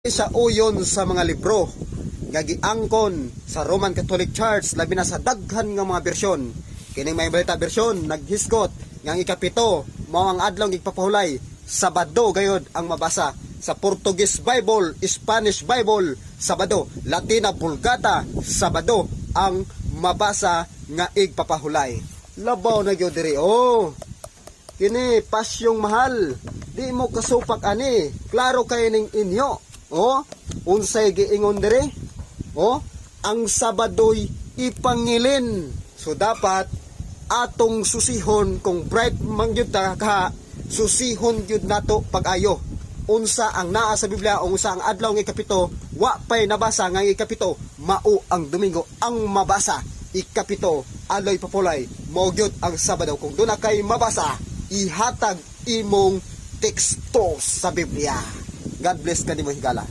Sa uyon sa mga libro nga giangkon sa Roman Catholic Church labi na sa daghan nga mga bersyon. Kining may balita bersyon naghiskot nga ang ikapito mao ang adlaw gigpapahulay, Sabado gayod ang mabasa. Sa Portuguese Bible, Spanish Bible, Sabado, Latina Vulgata, Sabado ang mabasa nga igpapahulay. Labaw na gyud diri. Oh, kini pasyong mahal, di mo kasupak ani, klaro kay ning inyo. Oh, unsay giingon diri? Oh, ang Sabado'y ipangilin. So dapat atong susihon kung bright man gyud ta ka, susihon gyud nato pag-ayo. Unsa ang naa sa Biblia, unsa ang adlaw nga ikapito, wa pay nabasa nga ikapito, mao ang Domingo ang mabasa. Ikapito, aloy papulay, mao gyud ang Sabado. Kung doon na kay mabasa, ihatag imong teksto sa Biblia. God bless ka ni mo higala.